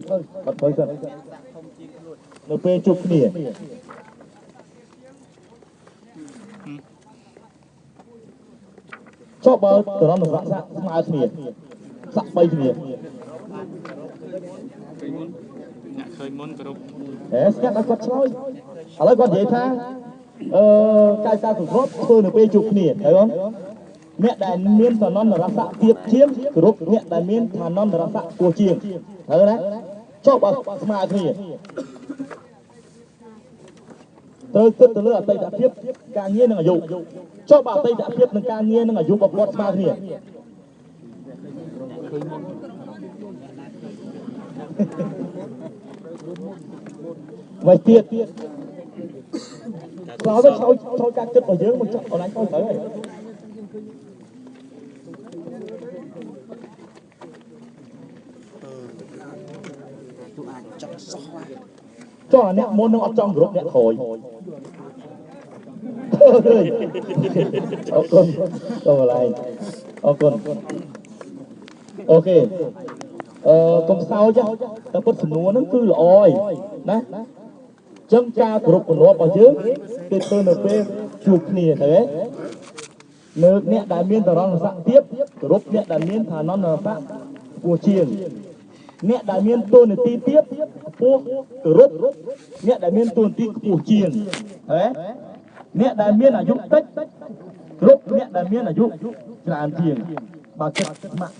បាត់ទៅសិននៅពេលជួបគ្នាចុះបើតរំសាក់ស្មើគ្នាសាក់3គ្នាអ្នកឃើញមុនគ្រប់ស្ងាត់ដល់គាត់ឆ្លើយឥឡូវគាត់និយាយថាកាយការសង្គ្រោះធ្វើនៅពេលជួបគ្នាហើយបងអ្នកដែលមានឋានន្តរស័ក្តិទាបជាងគ្រប់អ្នកដែលមានឋានន្តរស័ក្តិខ្ពស់ជាងហើយណាចុះបើស្មើគ្នាត្រូវគិតទៅលើអតីតភាពការងារនិងអាយុចុះបើអតីតភាពនិងការងារនិងអាយុរបស់គាត់ស្មើគ្នាវិញទៀតក្រោយទៅចូលការគិតរបស់យើងមកចុះអនឡាញទៅហើយចុះអ្នកមុននឹងអត់ចង់គ្រប់អ្នកក្រោយអរគុណចូលឡាយអរគុណអូខេកុំសោចតែពុតសំណួរហ្នឹងគឺល្អហើយណាចឹងការគ្រប់គំនិតរបស់យើងគឺធ្វើនៅពេលជួបគ្នាទៅឯងលើកអ្នកដែលមានតរណស័ក្តិទៀតគ្រប់អ្នកដែលមានឋានន្តរស័ក្តិខ្ពស់ជាងអ្នកដែលមានតួនាទីទៀតខ្ពស់គ្រប់អ្នកដែលមានតួនាទីខ្ពស់ជាងហ៎អ្នកដែលមានអាយុតិចគ្រប់អ្នកដែលមានអាយុច្រើនជាងបើគិតស្មាក់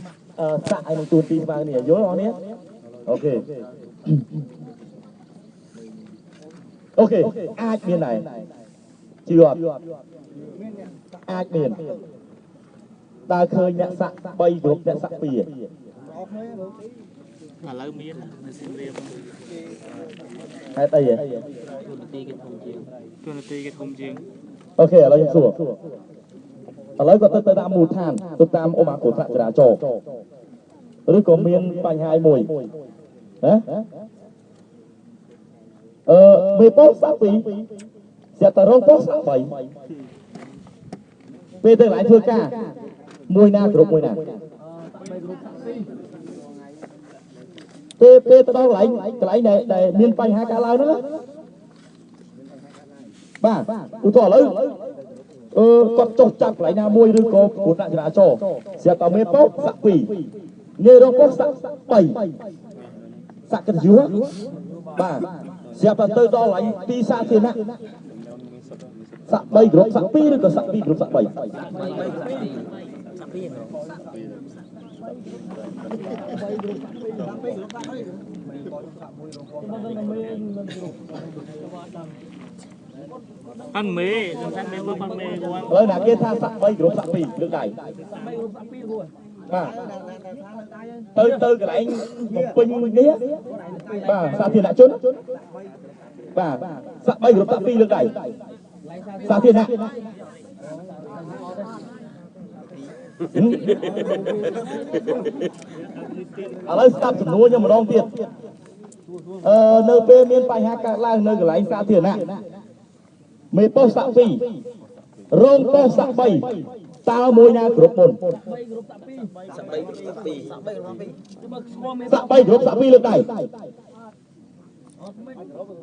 សាក់ឲ្យនឹងតួនាទីស្មើគ្នាយល់អរនេះអូខេអូខេអាចមានដែរជឿអត់អាចមានតើឃើញអ្នកសាក់3គ្រប់អ្នកសាក់2ឥឡូវមាននៅសៀមរាបហេតុអីហ៎ទូនាទីគេធំជាងអូខេឥឡូវខ្ញុំសួរឥឡូវគាត់ទៅតាមមូលដ្ឋានទៅតាមឧបករណ៍ចរាចរណ៍ឬក៏មានបញ្ហាមួយណាមេប៉ុស្សាក់2ស្រាប់តែរងប៉ុស្សាក់3ពេលទៅកន្លែងធ្វើការមួយណាគ្រប់មួយណាពេលទៅដល់កន្លែងដែលមានបញ្ហាកើតឡើងហ្នឹងបាទឧទាហរណ៍ឥឡូវគាត់ចុះចាប់កន្លែងណាមួយឬក៏គ្រោះថ្នាក់ចរាចរណ៍ស្រាប់តែមេប៉ុស្សាក់2ងាយរងប៉ុស្សាក់3សាក់កិត្តិយសបាទស្រាប់តែទៅដល់កន្លែងទីសាធារណៈសាក់3គ្រប់សាក់2ឬក៏សាក់2គ្រប់សាក់3ឥឡូវណាគេថាសាក់3គ្រប់សាក់2លើកដៃបាទទៅកន្លែងពេញនេះបាទសាធារណជនបាទសាក់3គ្រប់សាក់2លើកដៃសាធារណៈឥឡូវស្ដាប់សំណួរខ្ញុំម្ដងទៀតនៅពេលមានបញ្ហាកើតឡើងនៅកន្លែងសាធារណៈមេប៉ុស្សាក់2រងប៉ុស្សាក់3តើមួយណាគ្រប់មុនសាក់3គ្រប់សាក់2លើកដៃ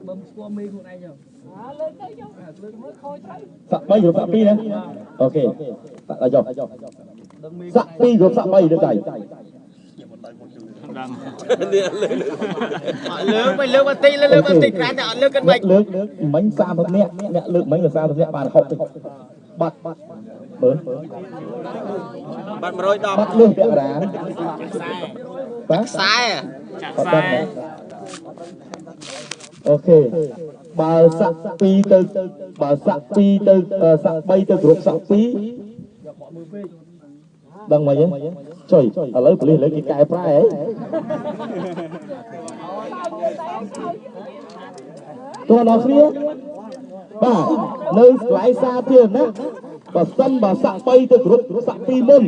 បើស្គាល់មេខ្លួនឯងចុះលើកទៅចុះលើកមើលខូចទៅសាក់3គ្រប់សាក់2ណាអូខេសាក់ឲ្យចុះសាក់2គ្រប់សាក់3លើកដៃលើកបន្តិចលើកបន្តិចប្រាំតែអត់លើកกันមិនលើកមិញ30នាក់អ្នកលើកមិញ30នាក់បាន60ទៅបាត់មើលបាត់110បាត់លឺពាក់កណ្ដាលបាទខ្សែចាក់ខ្សែអូខេបើសាក់2ទៅបើសាក់2ទៅសាក់3ទៅគ្រប់សាក់2ដឹងមិនទេចុយឥឡូវប៉ូលីសលើគេកែប្រែហ៎តោះដល់គ្នាបាទនៅកន្លែងសាធារណៈបើសិនបើសាក់3ទៅគ្រប់សាក់2មុន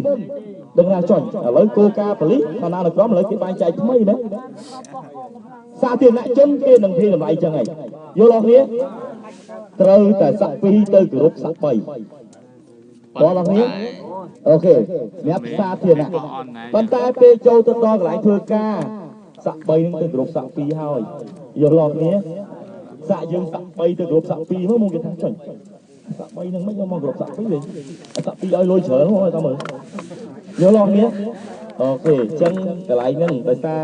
ដឹងណាចុយឥឡូវគោលការណ៍ប៉ូលីសឋានានុក្រមឥឡូវគេបែងចែកថ្មីណាសាធារណជនគេនឹងធ្វើតម្លៃចឹងហីយល់អស់គ្នាត្រូវតែសាក់2ទៅគ្រប់សាក់3បងប្អូនគ្នាអូខេអ្នកសាធារណៈប៉ុន្តែពេលចូលទៅដល់កន្លែងធ្វើការ សាក់3នឹងទៅគ្រប់សាក់2ហើយយល់ឡងគ្នាសាក់យើងសាក់3ទៅគ្រប់សាក់2មកមកគេថាចុញសាក់3នឹងមិនយកមកគ្រប់សាក់2វិញសាក់2ឲ្យលុយច្រើនមកតាមមើលយល់ឡងគ្នាអូខេអញ្ចឹងកន្លែងហ្នឹងដោយសារ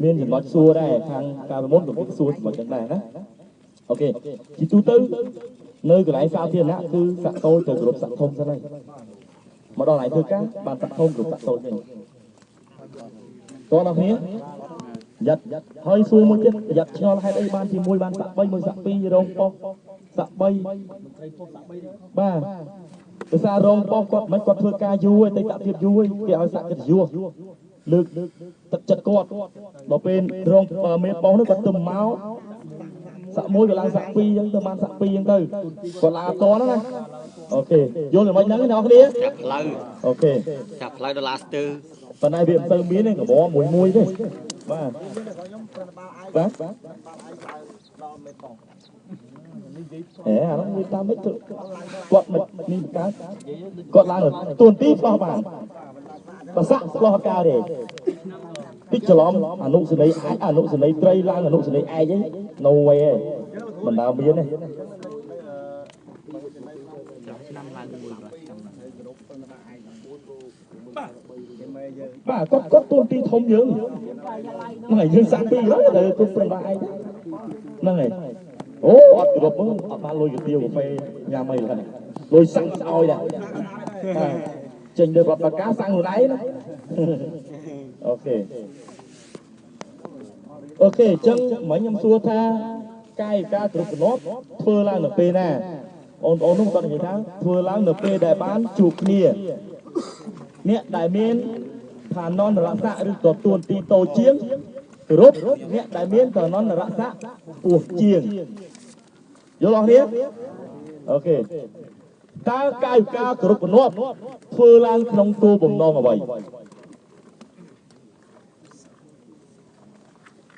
មានចំណុចសួរដែរខាងការប្រមុនក៏សួរចំណុចហ្នឹងដែរណាអូខេជាទូទៅនៅកន្លែងសាធារណៈគឺសាក់តូចទៅគ្រប់សាក់ធំសិនហើយមកដល់ហើយធ្វើការបានសាក់ធំគ្រប់សាក់តូចវិញតោះអ្នកគ្នាយ៉ាត់ហើយសួរមួយទៀតយ៉ាត់ឆ្ងល់ហេតុអីបានជាមួយបានសាក់3មួយសាក់2រងប៉ុសសាក់3បាទភាសារងប៉ុសគាត់មិនគាត់ធ្វើការយូរតែតាក់ទៀតយូរគេឲ្យសាក់កិត្តិយសលើកទឹកចិត្តគាត់ដល់ពេលរងមេប៉ុសនោះគាត់ទៅមកសាក់1ក៏ឡើងសាក់2អញ្ចឹងទៅបានសាក់2អញ្ចឹងទៅគាត់ឡើងអត់តណាអូខេយល់មិនហ្នឹងទេអ្នកគ្នាចាប់ផ្លូវអូខេចាប់ផ្លូវដុល្លារស្ទើប៉ុន្តែវាមិនទៅមានទេកបមួយទេបាទបាទអានោះវាតាមមិនទៅគាត់មិននេះកើតគាត់ឡើងទួនទីបោះបានប្រសាក់ឆ្លោះកើតទេតិចច្រឡំអនុសនីអាចអនុសនីត្រីឡើងអនុសនីឯកហ្នឹង no way ទេមិនដើមមានទេបាទគាត់ទួនទីធំយើងហ្នឹងហើយយើងសាក់ពីហើយដល់ទុំប្របាឯងហ្នឹងហើយអូអត់គ្រប់អត់បានលុយកាទៀវកាហ្វេញ៉ាំអីហ្នឹងលុយសាំងស្អោយដែរចេញទៅបបកាសាំងខ្លួនឯងណាអូខេអញ្ចឹងមិញខ្ញុំសួរថាកាយការគ្រប់កំណត់ធ្វើឡើងនៅពេលណាបងប្អូននោះគាត់និយាយថាធ្វើឡើងនៅពេលដែលបានជួបគ្នាអ្នកដែលមានឋាននរស័ក្តិឬក៏ទួនទីតូចជាងគ្រប់អ្នកដែលមានឋាននរស័ក្តិខ្ពស់ជាងយល់អស់គ្នាអូខេតើកាយការគ្រប់កំណត់ធ្វើឡើងក្នុងគោលបំណងអ្វី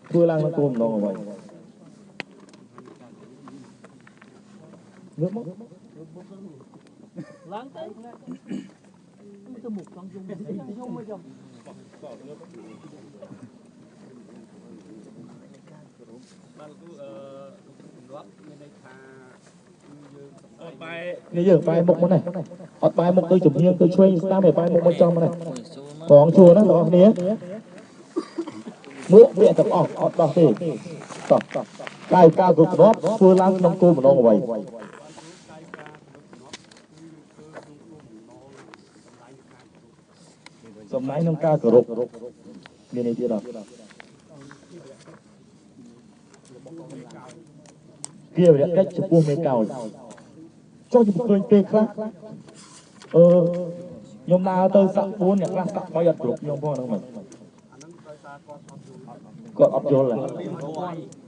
ធ្វើឡើងក្នុងគោលបំណងអ្វីលើកមកឡើងទៅទៅមុខចង់យំមកចង់បានគូរាប់មានន័យថានេះយើងបែរមុខមកនេះអត់បែរមុខទៅជំនៀងទៅឆ្វេងស្ដាំឲ្យបែរមុខមកចំមកនេះបងជួរណាបងប្អូនមួកវាទាំងអស់អត់ដោះទេតោះកាយការគ្រប់គ្រាន់ធ្វើឡើងក្នុងគោលបំណងអ្វីសំណាញ់ក្នុងការគោរពមានន័យទៀតអត់គៀវរកិច្ចចំពោះមេកោចចុះខ្ញុំឃើញពេលខ្លះខ្ញុំដើរទៅសាក់4អ្នកខ្លះសាក់3អត់គ្រប់ខ្ញុំផងហ្នឹងមិនគាត់អត់យល់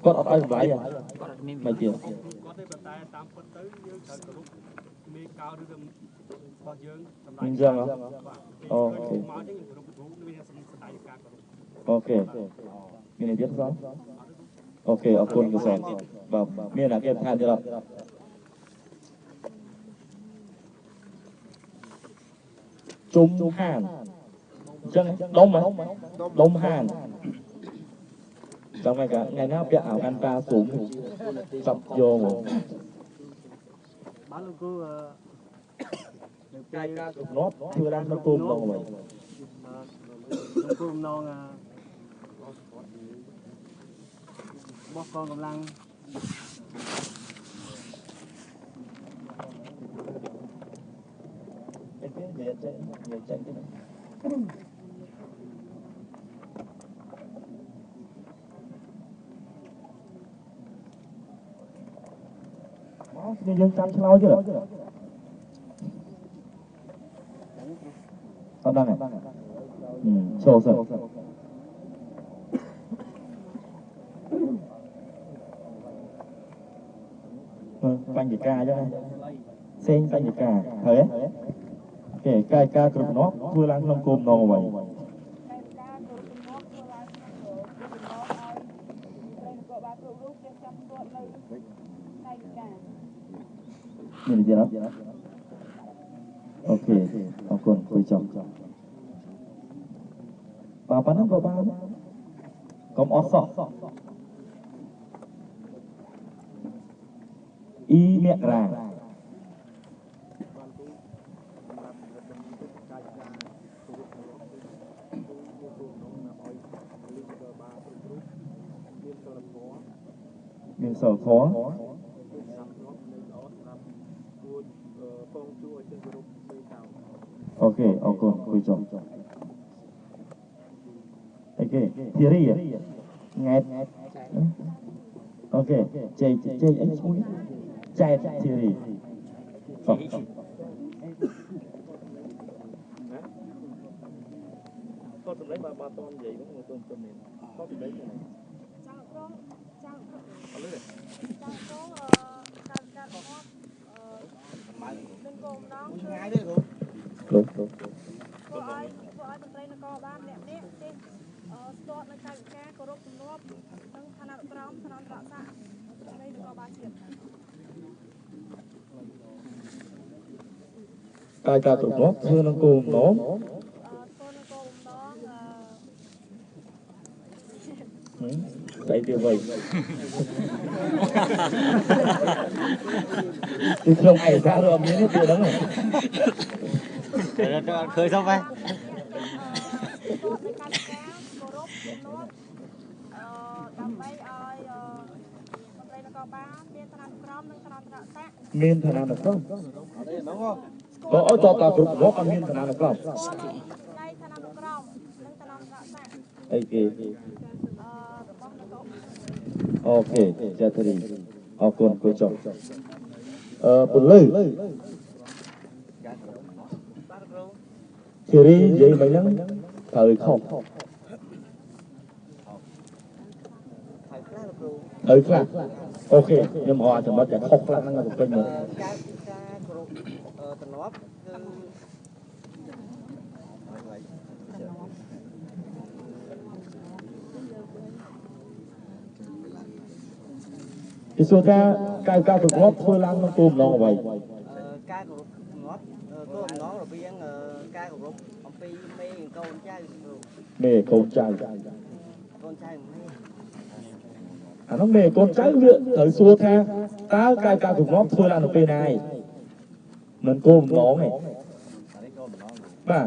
គាត់អត់ឲ្យសម្លាយមិនទៀតគាត់ទេប៉ុន្តែតាមពិតទៅយើងត្រូវគោរពមេកោឬក៏របស់យើងសម្លាយអញ្ចឹងអូខេមកអញ្ចឹងគោរពគ្រូមានសម្ដាយការគោរពអូខេមានន័យទៀតសោះអូខេអរគុណកសែនបាទមានអាគេថាទៀតអត់ជុំហានអញ្ចឹងដុំហានចាំថ្ងៃណាពាក់អាវកាន់តាស៊ុំចាប់យកមកបានលោកគ្រូនៅកាយការកំណត់ធ្វើឡើងក្នុងគោលបំណងអ្វីក្នុងគោលបំណងរបស់កងកម្លាំងនិយាយចេញទៅយើងចាំឆ្លោយទៀតអត់ដឹងទេចូលសិនបញ្ញកាអញ្ចឹងផ្សេងបញ្ញកាហើយគេកាយការគ្រប់កំណត់ធ្វើឡើងក្នុងគោលបំណងអ្វីមាននិយាយអត់អូខេអរគុណคุยចប់បាទប៉ុណ្ណឹងក៏បាន កំអស់សោះអ៊ីអ្នករាមានសិលធម៌អូខេអរគុណគួយចុះអូខេធីរីង៉ែតអូខេជ័យអីឈ្មោះចែកធីរីសោះគាត់សម្ដែងបើតនិយាយហ្នឹងទៅមានគាត់សម្ដែងហ្នឹងចាំក្រុងអត់លឺចាំក្រុងកាត់មកមិនគោម្ដងឆ្ងាយទេគ្រូធ្វើឲ្យតន្ត្រីនគរបាលម្នាក់ទេស្ទាត់នៅកាយវិការគោរពជំនួបនិងឋានៈក្រមឋានៈរក្សាតន្ត្រីនគរបាលជាតិកាយការគ្រប់គ្រងធ្វើនឹងគោម្ដងស្អីទៀតវិញទីក្នុងឯកសាររត់មាននេះទៀតហ្នឹងឃើញសោះ呗មានឋានៈក្រមបើឲ្យតតគ្រប់មកអត់មានឋានៈក្រមអីគេអូខេចាត់រីអរគុណគួយចុះពលឺធីរីនិយាយមិនហ្នឹងត្រូវខុសត្រូវខ្លះអូខេខ្ញុំអត់ចំណុចតែខុសខ្លះហ្នឹងទៅពេញមកការគ្រប់តំណប់គឺសួរថាការគ្រប់គ្រងធ្វើឡើងក្នុងគោលបំណងអ្វីការគ្រប់គ្រងគោលបំណងរវាងការគោរពអំពីមេកូនចៅមេកូនចៅអានោះមេកូនចៅវាត្រូវសួរថាតើការគ្រប់គ្រងធ្វើឡើងនៅពេលណាឯងមិនគោលបំណងទេបាទ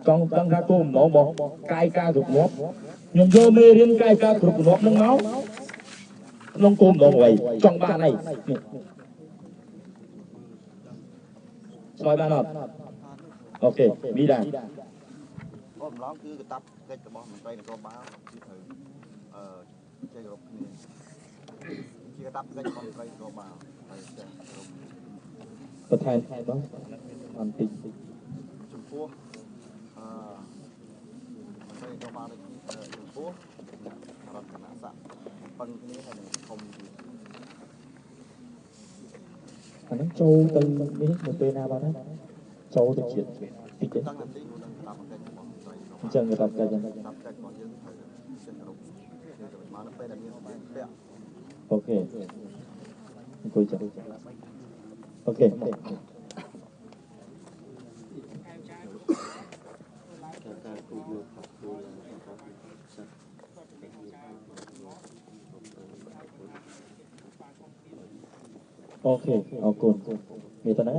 ចង់ដឹងថាគោលបំណងរបស់កាយការគ្រប់គ្រងខ្ញុំយកមេរៀនកាយការគ្រប់គ្រងនឹងមកក្នុងគោលបំណងអ្វីចង់បានអីឆ្លើយបានអត់អូខេមីដាគោលបំណងគឺកាតព្វកិច្ចរបស់មន្ត្រីនគរបាលគឺត្រូវចេះគោរពគ្នាជាកាតព្វកិច្ចរបស់មន្ត្រីនគរបាលហើយចេះគោរពបន្ថែមបងបន្តិចចំពោះមន្ត្រីនគរបាលចំពោះរដ្ឋាភិបាលប៉ុនគ្នាហើយនឹងធំអានឹងចូលទៅនេះនៅពេលណាបាទចូលទៅជាតិតិចទេអញ្ចឹងកាតព្វកិច្ចរបស់យើងត្រូវចេះគោរពមកនៅពេលដែលមានពាក់អូខេអង្គុយចាអូខេអូខេអរគុណមានតែហ្នឹង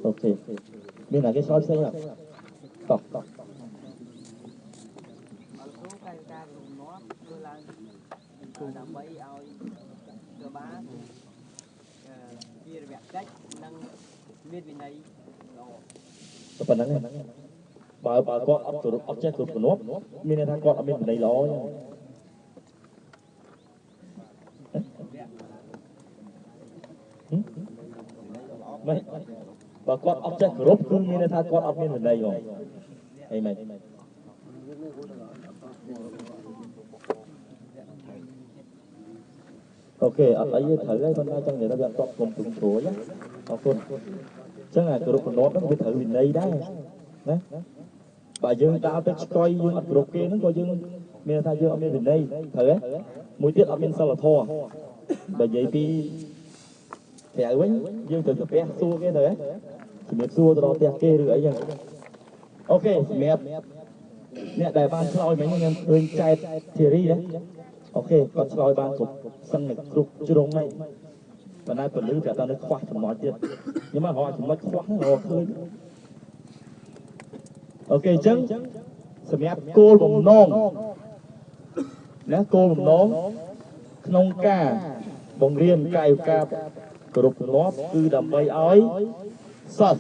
អូខេមានតែគេឆ្លើយផ្សេងអត់តោះអត់គ្រូកាយការរំងាប់ធ្វើឡើងដើម្បីឲ្យក៏បានជារយៈកិច្ចនិងមានវិន័យល្អប៉ុណ្ណឹងបើគាត់អត់គោរពអត់ចេះគ្រប់គ្រងមានន័យថាគាត់អត់មានវិន័យល្អទេមិនបើគាត់អត់ចេះគោរពគឺមានន័យថាគាត់អត់មានវិន័យហ៎អីមែនអូខេអត់អីទេត្រូវហើយប៉ុន្តែចង់និយាយថាវាអត់តបគុំទុំព្រួយអរគុណអញ្ចឹងអាគោរពកំណត់ហ្នឹងវាត្រូវវិន័យដែរណាបើយើងដើរទៅឆ្កយយើងអត់គោរពគេហ្នឹងក៏យើងមានថាយើងអត់មានវិន័យត្រូវទេមួយទៀតអត់មានសិលធម៌បើនិយាយពីក្រៅវិញយើងទៅកាពះសួរគេទៅហ៎ជំរាបសួរទៅដល់ផ្ទះគេឬអីចឹងអូខេសម្រាប់ nè đại ban soi mấy em khơi chạy theory đấy ok còn soi ban cục sân này cục chưa này và nay phần lưới cả ta nó khoác thầm nóiទៀតnhưng mà họ chỉ mất khoác họ khơi ok chăng sầm nhát cô bồng non nè cô bồng non nông ca bồng riêng cài ca cục nó cứ đầm bay ói sọt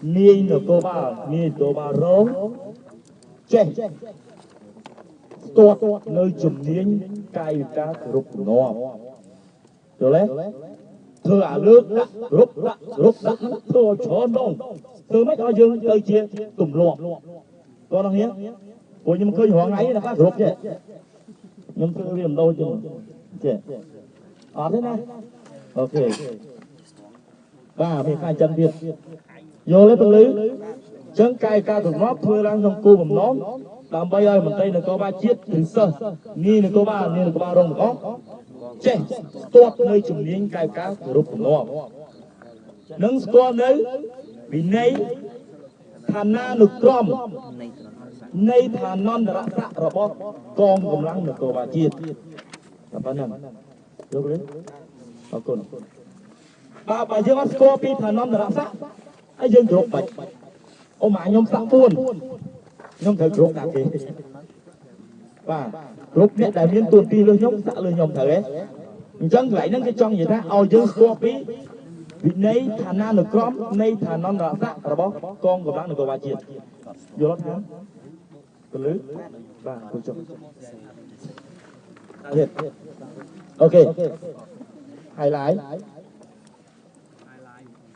niên được cô ba rống chết tốt nơi chùm niên cài ca cục nó rồi đấy thưa nước rút đã thưa cho nông thưa mấy coi dương cây chia tùm lụa con nó hiến ủa nhưng mà khơi hoàng ấy là khác rút chứ nhưng khơi làm đâu chứ chứ thế này ok ba mình khai chân việt vô lấy từng lưới chân cài ca thuộc nó thưa đang trong cô bầm nón làm bây giờ mình tây là có ba chiếc từ sơ nghi là có ba rồng có chết tốt nơi chùm niên cài cá rụp nó nâng con đấy vì nay thàn na nực crom nay thàn non đã sạ rồi bó con cầm lăng được cô bà chiết là bao năm được đấy ở con bà dương ăn scorpi thàn non đã sạ ai dương rụp bạch ông mà nhóm sạ buồn nhóm thở rụp cả kì và rụp nhẹ đại miên tuần ti lơ nhóm sạ lơ nhóm thở ấy chân lại nâng cái trong vậy ta ao dương scorpi vì nay thà na được crom nay thà non đã sạ rồi bó con cầm lăng được cô bà chiết vô lót hả con lưới và con chồng thiệt ok hai lái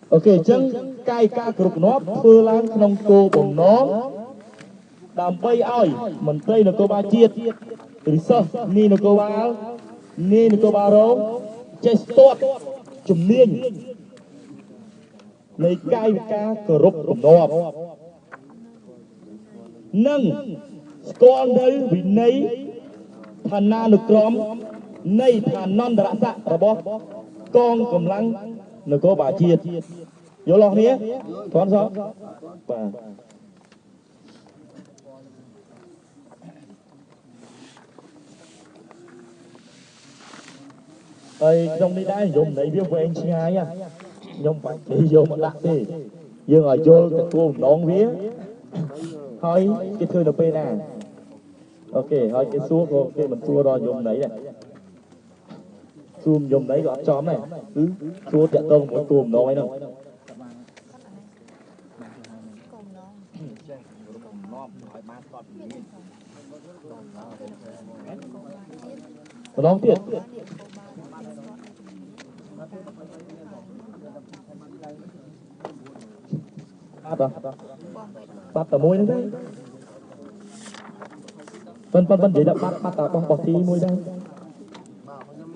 ok chân cài ca cục nó phơ lang trong cô bồng nó đàm bay oi mình tây là cô ba chiết từ sơ ni là cô ba rô chết tốt chùm niên lấy cài ca cục nó nâng con đấy vì nấy thàn na được crom nay thàn non đã sạ rồi bó con cầm lăng nó có bà chiết vô lo nhé con sao và ơi trong đây đã dùng đấy biết về anh chị ai à nhung phải đi vô một lạ đi dương ở vô cái cô đón vía thôi cái thư được nè ok thôi cái xua cô cái mình xua đo dùng đấy này zoom dùng đấy gọt chóm này xua tiện tông mỗi cùm nó ấy đâu nó tiện bắt tờ môi đấy phân vậy là bắt tờ con bọt thi môi đây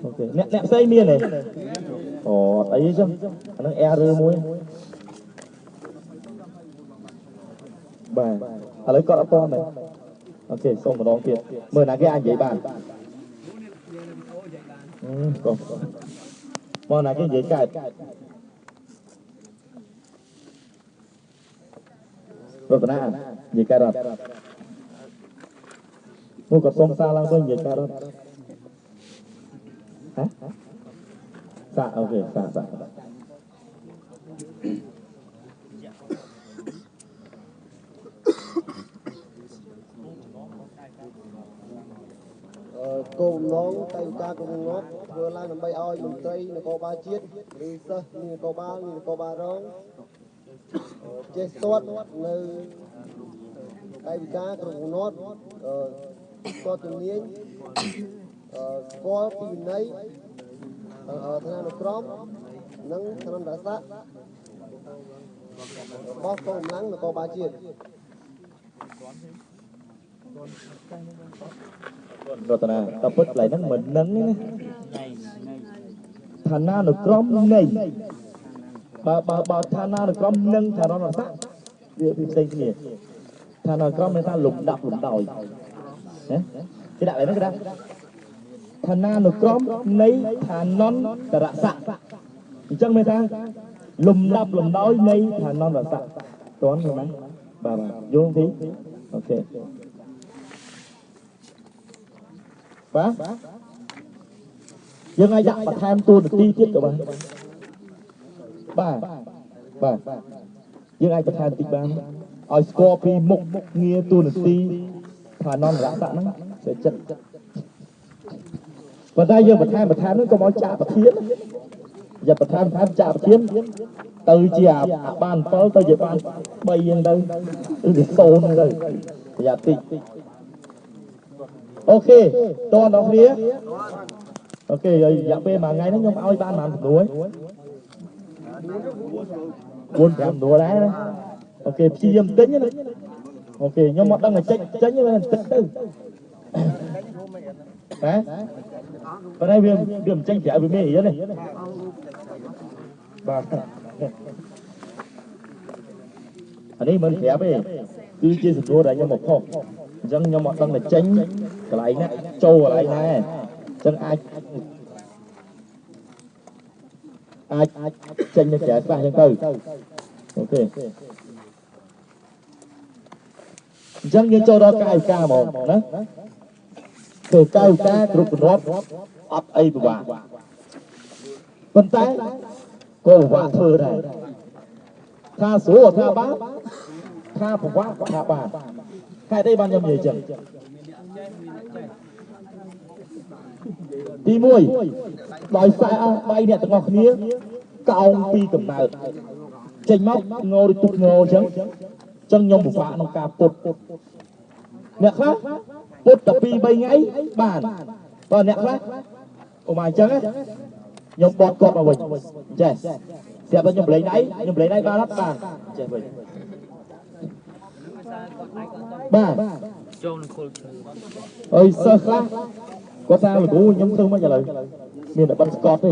ok nẹm xây miên này ấy chứ nó e rơ môi bà lấy con con này ok xong một đón tiền mời là cái anh giấy bàn còn mời là cái giấy cài rồi na giấy cài rồi mua cột sông xa lang bên giấy cài rồi hả xạ ok xạ cô nón tay ca cùng ngót vừa la nằm bay oi mình tây là cô ba chiết đi sơ như cô ba rong chết tốt nơi tay ca cùng ngót có tự nhiên có tìm đấy thằng nào crom nâng thằng nào đã sát bóc con nắng là cô ba chiết rồi ta tập bớt lại nắng mình nắng đấy thằng nào được crom này bà thằng nào được crom nâng thằng nào là sát việc xây cái gì thằng nào crom người ta lục đòi cái đại này nó cái đó thằng nào được crom lấy thằng non đã sạ chân người ta lùm đòi lấy thằng non đã sạ toán rồi đấy bà vô không tí ok បាទយើងឲ្យដាក់បន្ថែមតួនាទីទៀតក៏បានបាទយើងអាចបន្ថែមតិចបានឲ្យស្គាល់ពីមុខងារតួនាទីឋានន្តរស័ក្តិហ្នឹងសេចចិត្តប៉ុន្តែយើងបន្ថែមហ្នឹងកុំឲ្យចាក់ប្រធានយកបន្ថែមចាក់ប្រធានទៅជាអាបាន7ទៅជាបាន3យ៉ាងទៅឬជា0ហ្នឹងទៅប្រយ័ត្នតិចអូខេតើអ្នកគ្នាអូខេរយៈពេលមួយថ្ងៃហ្នឹងខ្ញុំឲ្យបានបានចំនួន 4-5 ដួលដែរអូខេព្យាយាមទិញណាអូខេខ្ញុំមកដឹងតែចេញទៅហ៎ប៉ុន្តែវាមិនចេញក្រៅវាមានរៀនទេបាទអានេះមិនប្រាប់ទេគឺជាសំណួរដែលខ្ញុំមកផុសអញ្ចឹងខ្ញុំមកដឹងតែចេញកន្លែងណាចូលកន្លែងណាអញ្ចឹងអាចចេញទៅក្រៅខ្លះអញ្ចឹងទៅអូខេអញ្ចឹងយើងចូលដល់កាយវិការហ្មងណាគឺកាយវិការគ្រប់គ្រាន់អត់អីពិបាកប៉ុន្តែក៏ពិបាកធ្វើដែរថាស្រួលថាបានថាពិបាកថាបានហេតុអីបានខ្ញុំនិយាយចឹងទី1ដោយសារ3អ្នកទាំងអស់គ្នាកោងពីកំណើតចេញមកងោឬទុកងោអញ្ចឹងខ្ញុំពិបាកក្នុងការពុតអ្នកខ្លះពុតតែ2-3ថ្ងៃបានបើអ្នកខ្លះអូម៉ាអញ្ចឹងខ្ញុំបត់គាត់មកវិញចេះស្រាប់តែខ្ញុំលេងដៃបានអត់បានចេះវិញបាទចូលនឹងគល់អើយសិស្សខ្លះគាត់ថាលោកគ្រូខ្ញុំធ្វើមិនឥឡូវមានតែបិទស្កតទេ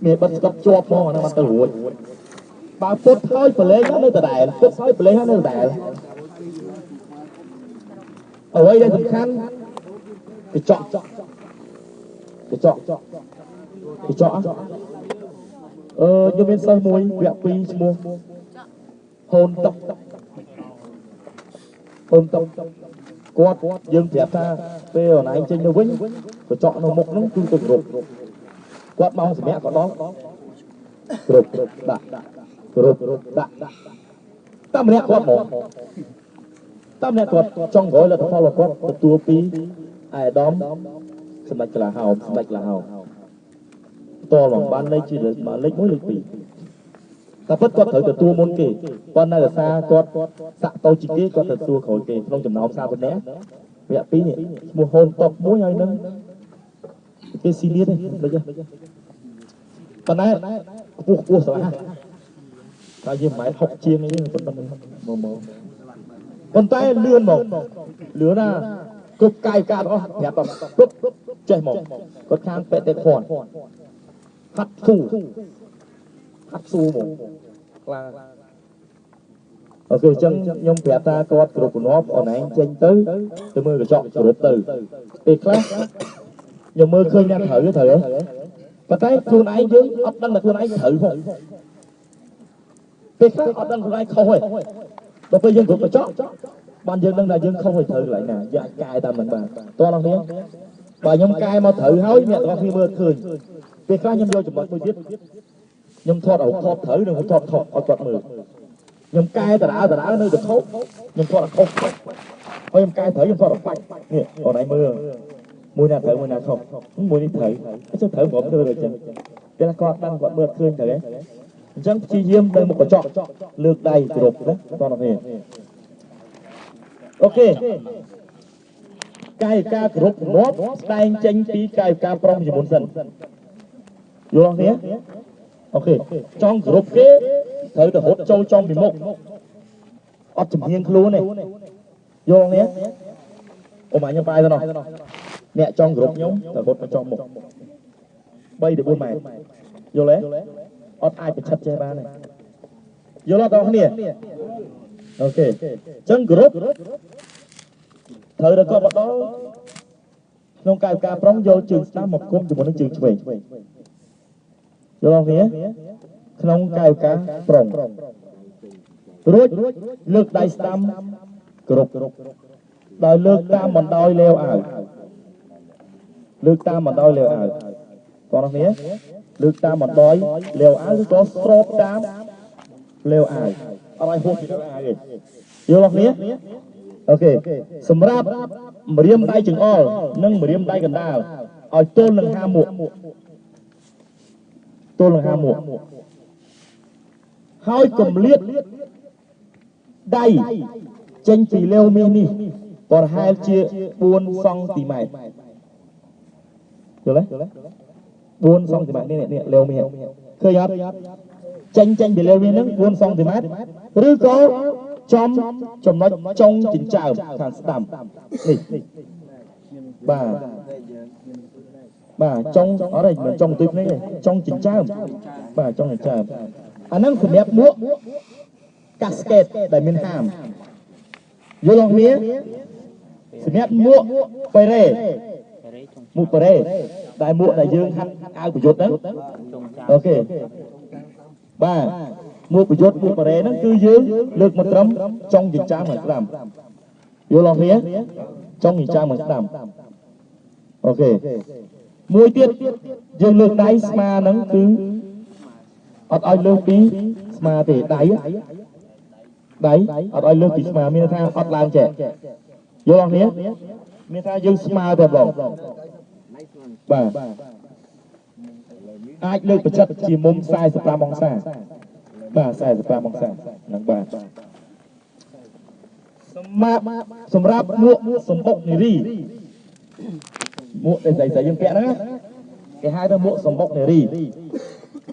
មានបិទស្កតជាប់ហ្មងអាហ្នឹងមកទៅរួចបើពុតហើយប្រឡែងនៅដដែលពុតហើយប្រឡែងនៅដដែលអ្វីដែលសំខាន់កញ្ចក់ខ្ញុំមានសិស្សមួយវគ្គ2ឈ្មោះហូនតុកគាត់យើងប្រាប់ថាពេលអនឡាញចេញទៅវិញកញ្ចក់នៅមុខហ្នឹងគឺទៅគ្រប់គាត់មកសម្រាប់ក៏ដល់គ្រប់ដាក់តាមម្នាក់គាត់មកតាមម្នាក់គាត់ចង់ក្រោយលទ្ធផលរបស់គាត់ទទួលពីអាយដាមសម្ដេចក្លាហោមតមកបានលេខជាលេខ1លេខ2តែពិតគាត់ត្រូវទទួលមុនគេប៉ុន្តែដោយសារគាត់សាក់តូចជាងគេគាត់ទៅទទួលក្រោយគេក្នុងចំណោម30នាក់វគ្គ2នេះឈ្មោះហូនតុកមួយហើយនឹងគេស៊ីលៀតទេដូចហ្នឹងប៉ុន្តែខ្ពស់ស្រាតែយើងមិនមែន60ជាងទេប៉ុន្តែមកប៉ុន្តែលឿនមកលឿនណាគ្រប់កាយការទាំងអស់ប្រាប់គាត់គ្រប់ចេះមកគាត់ខាងពេទ្យតែគាត់ហាត់ស៊ូមកខ្លាំងអូខេអញ្ចឹងខ្ញុំប្រាប់ថាគាត់គ្រប់កំណត់អនឡាញចេញទៅមើលកញ្ចក់គ្រប់ទៅពេលខ្លះខ្ញុំមើលឃើញអ្នកត្រូវប៉ុន្តែខ្លួនឯងយើងអត់ដឹងថាខ្លួនឯងត្រូវផងពេលខ្លះអត់ដឹងខ្លួនឯងខុសទេដល់ពេលយើងគ្រប់កញ្ចក់បានយើងដឹងថាយើងខុសហើយត្រូវកន្លែងណាយើងអាចកែតាមនឹងបានតោះបងប្អូនបើខ្ញុំកែមកត្រូវហើយអ្នកទាំងអស់គ្នាមើលឃើញពេលខ្លះខ្ញុំយកចំណុចមួយទៀតខ្ញុំថតត្រូវនិងខ្ញុំថតខុសឲ្យគាត់មើលខ្ញុំកែតារានៅទៅខុសខ្ញុំថតខុសហើយខ្ញុំកែត្រូវខ្ញុំថតឲ្យបាច់នេះអនឡាញមើលមួយណាត្រូវមួយណាខុសមួយនេះត្រូវអញ្ចឹងត្រូវព្រមធ្វើដូចចឹងពេលគាត់ដឹងគាត់មើលឃើញទៅអញ្ចឹងព្យាយាមនៅមុខកញ្ចក់លើកដៃគ្រប់ណាបងប្អូនអូខេកាយការគ្រប់ងាប់ស្ដែងចេញពីកាយការប្រុងជាមុនសិនយល់ទេអូខេចង់គ្រប់គេត្រូវទៅរត់ចូលចំពីមុខអត់ជំនាញខ្លួនទេយល់ទេអូម៉ាខ្ញុំបាយទៅណោះអ្នកចង់គ្រប់ខ្ញុំទៅរត់ទៅចំមុខ3 ទៅ 4 ម៉ែត្រយល់ទេអត់អាចប្រឆិតចេះបានទេយល់អត់បងប្អូនអូខេអញ្ចឹងគ្រប់ត្រូវតែគាត់មកដល់ក្នុងកាយការប្រុងយកជើងស្ដាំមកគុំជាមួយនឹងជើងឆ្វេងយល់ទេក្នុងកាយការប្រុងរួចលើកដៃស្ដាំគ្រប់ដោយលើកតាមបណ្ដោយលាវអាវ លើកតាមបណ្ដោយលាវអាវបងប្អូនលើកតាមបណ្ដោយលាវអាវឬក៏ស្របតាមលាវអាវអត់ឲ្យហួសពីលាវអាវទេយល់បងប្អូនអូខេសម្រាប់ម្រាមដៃចង្អុលនិងម្រាមដៃកណ្ដាលឲ្យទល់នឹងហាមួកទល់នឹងហាមួកហើយគម្លាតដៃចេញពីលាវមាសនេះប្រហែលជា4សង់ទីម៉ែត្រយល់ទេ4សង់ទីម៉ែត្រនេះលាវមាសឃើញអត់ចេញពីលាវមាសហ្នឹង4សង់ទីម៉ែត្រឬក៏ចំចំណុចចុងចិញ្ចើមខាងស្ដាំនេះបាទចុងអត់ទេមិនចុងទិភ្នែកទេចុងចិញ្ចើមបាទចុងចិញ្ចើមអាហ្នឹងសម្រាប់មួកកាស្កេតដែលមានហាមយល់បងប្អូនសម្រាប់មួកបេរ៉េមួកបេរ៉េដែលមួកដែលយើងហាត់អាវប្រយុទ្ធហ្នឹងអូខេបាទមួកប្រយុទ្ធមួកបេរ៉េហ្នឹងគឺយើងលើកមកត្រឹមចុងចិញ្ចើមខាងស្ដាំយល់បងប្អូនចុងចិញ្ចើមខាងស្ដាំអូខេមួយទៀតយើងលើកដៃស្មាហ្នឹងគឺអត់ឲ្យលើកពីស្មាទេដៃអត់ឲ្យលើកពីស្មាមានថាអត់ឡើងចេះយល់បងប្អូនមានថាយើងស្មើតែបងបាទអាចលើកប្រចិតជាមុំ45អង្សាបាទ45អង្សាហ្នឹងបាទសម្រាប់មួកសម្បុកនារីមួកដែលស្រីយើងពាក់ហ្នឹងគេហៅថាមួកសម្បុកនារី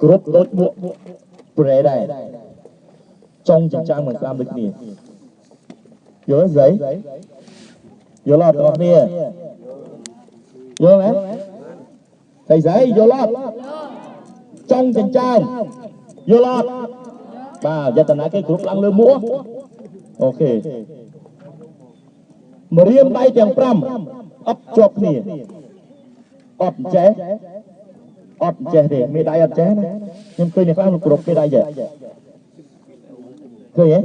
គ្រប់ដូចមួកប្រេដែរចុងចិញ្ចើមខាងស្ដាំដូចគ្នាយល់ទេស្រីយល់អត់បងប្អូនយល់ទេស្រីយល់អត់ចុងចិញ្ចើមយល់អត់បាទយតនាគេគ្រប់ឡើងលើមួកអូខេម្រាមដៃទាំង5អត់ជាប់គ្នាអត់ចេះទេមេដៃអត់ចេះណាខ្ញុំឃើញអ្នកខ្លះគ្រប់មេដៃចេះឃើញទេ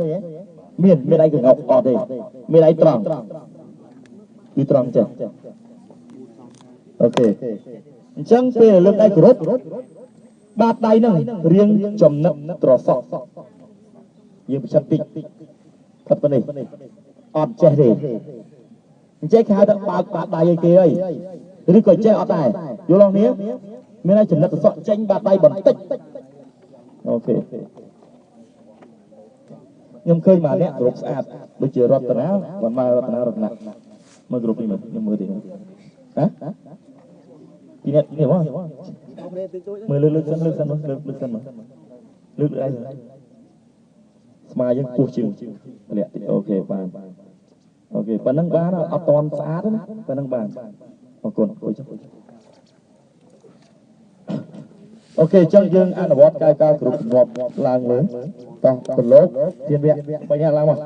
មានមេដៃកងអត់ទេមេដៃត្រង់គឺត្រង់ចេះអូខេអញ្ចឹងពេលលើកដៃគ្រប់បាតដៃហ្នឹងរៀងចំណិតត្រសក់យើងប្រសិទ្ធតិចផុតទៅនេះអត់ចេះទេអញ្ចឹងគេហៅថាបើកបាតដៃឲ្យគេអីឬក៏ចេះអត់ដែរយល់បងប្អូនមានតែចំណិតត្រសក់ចេញបាតដៃបន្តិចអូខេខ្ញុំឃើញមកអ្នកគ្រប់ស្អាតដូចជារតនាមិនមករតនាមើលគ្រប់នេះមើលខ្ញុំមើលទេហ៎ពីនេះនេះមកមើលលើកសិនលើកសិនមកលើកអីស្មាយើងពុះជាងលាក់តិចអូខេបានអូខេប៉ណ្ណឹងបានអត់តន់ស្អាតណាប៉ណ្ណឹងបានអរគុណអូខេអញ្ចឹងយើងអនុវត្តកាយការគ្រប់ជំនាប់ឡើងលើតោះប្រឡូកទៀតវគ្គបញ្ញាឡើងមក